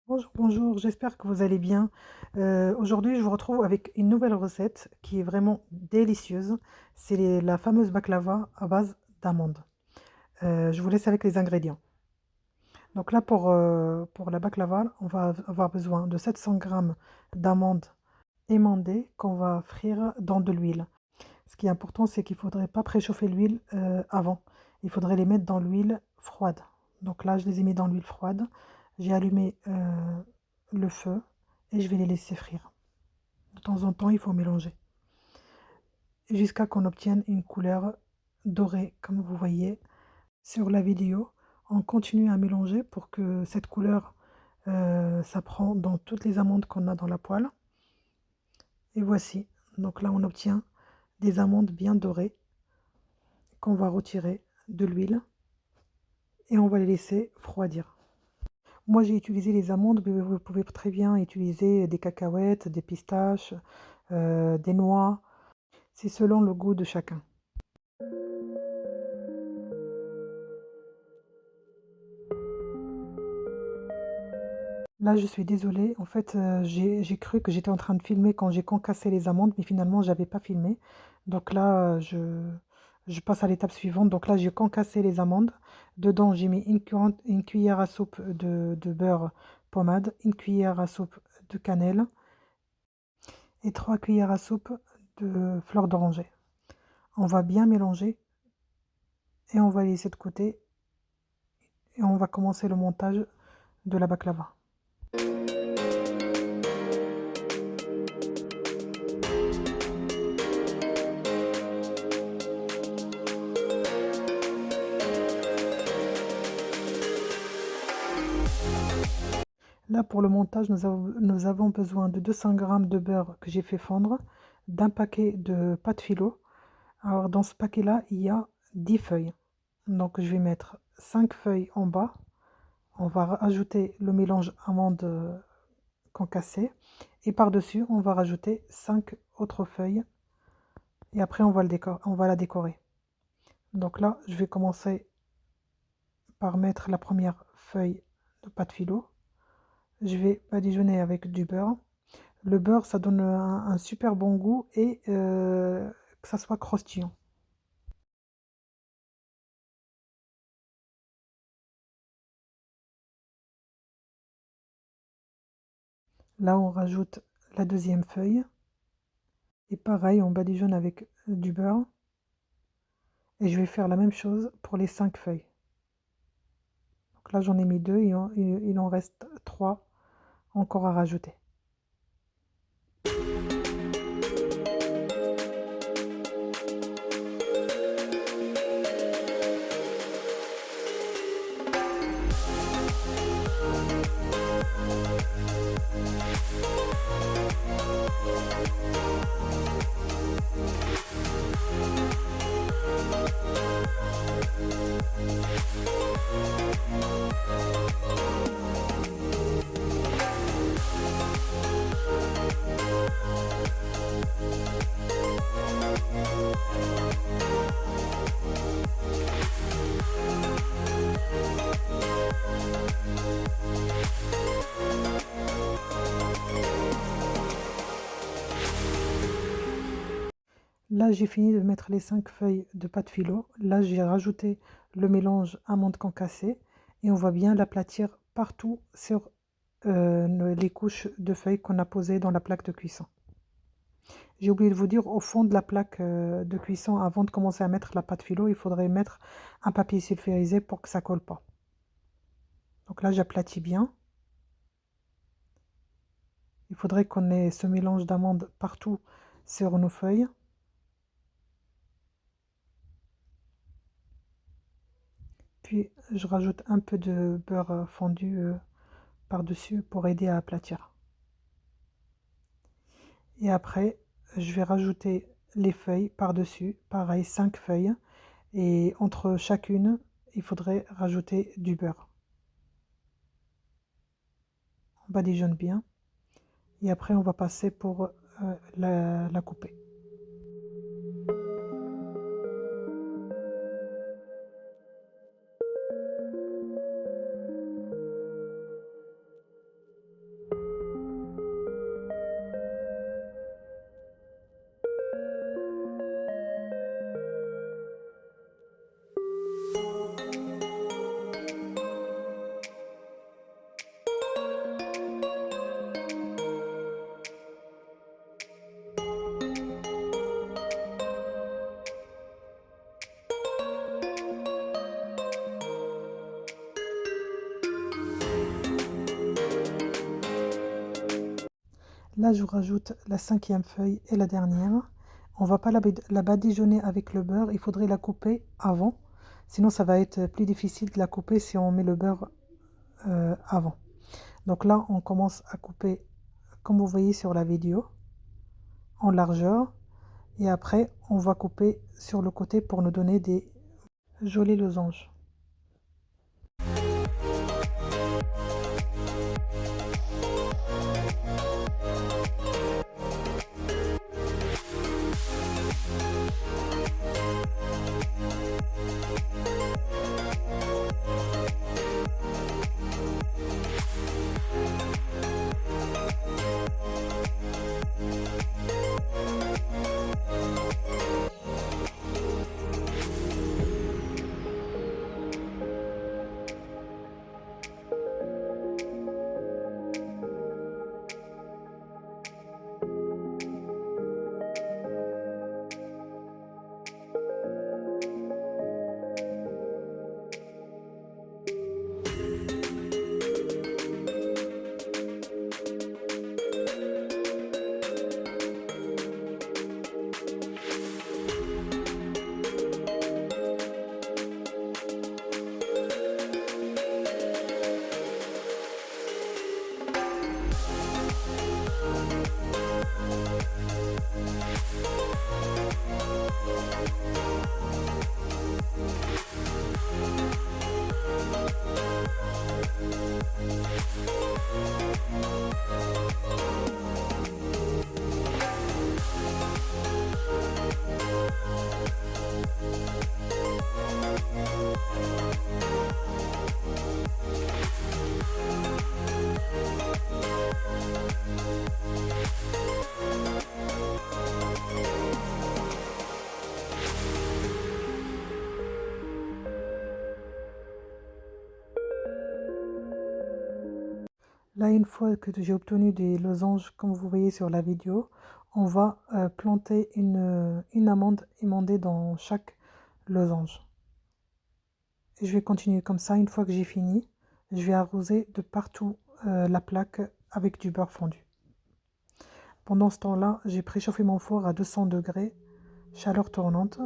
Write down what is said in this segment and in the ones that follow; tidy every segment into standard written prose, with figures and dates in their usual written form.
Bonjour, bonjour, j'espère que vous allez bien. Aujourd'hui, je vous retrouve avec une nouvelle recette qui est vraiment délicieuse. C'est la fameuse baklava à base d'amandes. Je vous laisse avec les ingrédients. Donc là, pour la baklava, on va avoir besoin de 700 grammes d'amandes émondées qu'on va frire dans de l'huile. Ce qui est important, c'est qu'il ne faudrait pas préchauffer l'huile avant. Il faudrait les mettre dans l'huile froide. Donc là, je les ai mis dans l'huile froide. J'ai allumé le feu et je vais les laisser frire. De temps en temps, il faut mélanger jusqu'à qu'on obtienne une couleur dorée, comme vous voyez sur la vidéo. On continue à mélanger pour que cette couleur s'apprend dans toutes les amandes qu'on a dans la poêle. Et voici. Donc là, on obtient des amandes bien dorées qu'on va retirer de l'huile et on va les laisser refroidir. Moi, j'ai utilisé les amandes, mais vous pouvez très bien utiliser des cacahuètes, des pistaches, des noix. C'est selon le goût de chacun. Là, je suis désolée. En fait, j'ai cru que j'étais en train de filmer quand j'ai concassé les amandes, mais finalement, j'avais pas filmé. Donc là, je passe à l'étape suivante. Donc là, j'ai concassé les amandes. Dedans, j'ai mis une cuillère à soupe de beurre pommade, une cuillère à soupe de cannelle et 3 cuillères à soupe de fleur d'oranger. On va bien mélanger et on va laisser de côté et on va commencer le montage de la baklava. Là, pour le montage, nous avons besoin de 200 grammes de beurre que j'ai fait fondre, d'un paquet de pâte philo. Alors, dans ce paquet-là, il y a 10 feuilles. Donc, je vais mettre 5 feuilles en bas. On va ajouter le mélange amande concassé. Et par-dessus, on va rajouter 5 autres feuilles. Et après, on va la décorer. Donc là, je vais commencer par mettre la première feuille de pâte philo. Je vais badigeonner avec du beurre. Le beurre, ça donne un super bon goût et que ça soit croustillant. Là, on rajoute la deuxième feuille. Et pareil, on badigeonne avec du beurre. Et je vais faire la même chose pour les 5 feuilles. Donc là, j'en ai mis 2, il en reste 3 encore à rajouter. Là, j'ai fini de mettre les 5 feuilles de pâte philo. Là, j'ai rajouté le mélange amande concassée et on va bien l'aplatir partout sur les couches de feuilles qu'on a posées dans la plaque de cuisson. J'ai oublié de vous dire, au fond de la plaque de cuisson, avant de commencer à mettre la pâte philo, il faudrait mettre un papier sulfurisé pour que ça colle pas. Donc là, j'aplatis bien. Il faudrait qu'on ait ce mélange d'amandes partout sur nos feuilles. Puis, je rajoute un peu de beurre fondu par-dessus pour aider à aplatir. Et après, je vais rajouter les feuilles par-dessus, pareil, 5 feuilles. Et entre chacune, il faudrait rajouter du beurre. On badigeonne bien. Et après, on va passer pour la couper. Là, je rajoute la 5e feuille et la dernière. On va pas la badigeonner avec le beurre, il faudrait la couper avant. Sinon, ça va être plus difficile de la couper si on met le beurre avant. Donc là, on commence à couper, comme vous voyez sur la vidéo, en largeur. Et après, on va couper sur le côté pour nous donner des jolis losanges. Là, une fois que j'ai obtenu des losanges, comme vous voyez sur la vidéo, on va planter une amande émondée dans chaque losange. Et je vais continuer comme ça. Une fois que j'ai fini, je vais arroser de partout la plaque avec du beurre fondu. Pendant ce temps-là, j'ai préchauffé mon four à 200 degrés, chaleur tournante.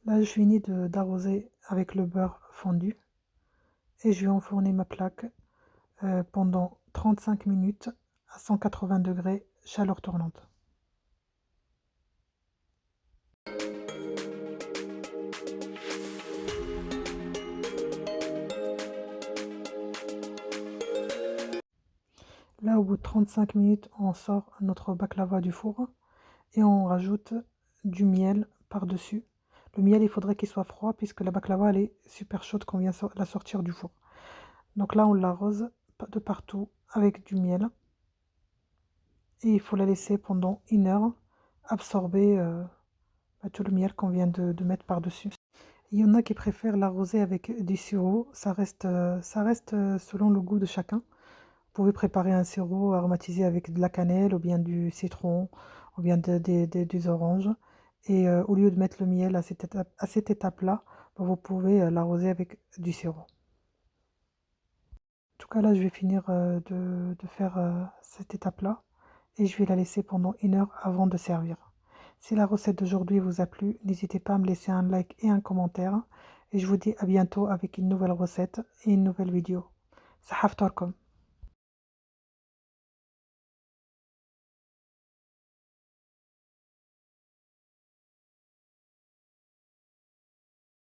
Là, je finis d'arroser avec le beurre fondu et je vais enfourner ma plaque pendant 35 minutes à 180 degrés, chaleur tournante. Là, au bout de 35 minutes, on sort notre baklava du four et on rajoute du miel par-dessus. Le miel, il faudrait qu'il soit froid puisque la baklava, elle est super chaude quand on vient la sortir du four. Donc là, on l'arrose de partout avec du miel. et il faut la laisser pendant 1 heure absorber tout le miel qu'on vient de mettre par-dessus. Il y en a qui préfèrent l'arroser avec du sirop, ça reste selon le goût de chacun. Vous pouvez préparer un sirop aromatisé avec de la cannelle ou bien du citron ou bien des oranges. Et au lieu de mettre le miel à cette étape-là, bah, vous pouvez l'arroser avec du sirop. En tout cas, là, je vais finir de faire cette étape-là et je vais la laisser pendant 1 heure avant de servir. Si la recette d'aujourd'hui vous a plu, n'hésitez pas à me laisser un like et un commentaire. Et je vous dis à bientôt avec une nouvelle recette et une nouvelle vidéo. Sahaf Torkom.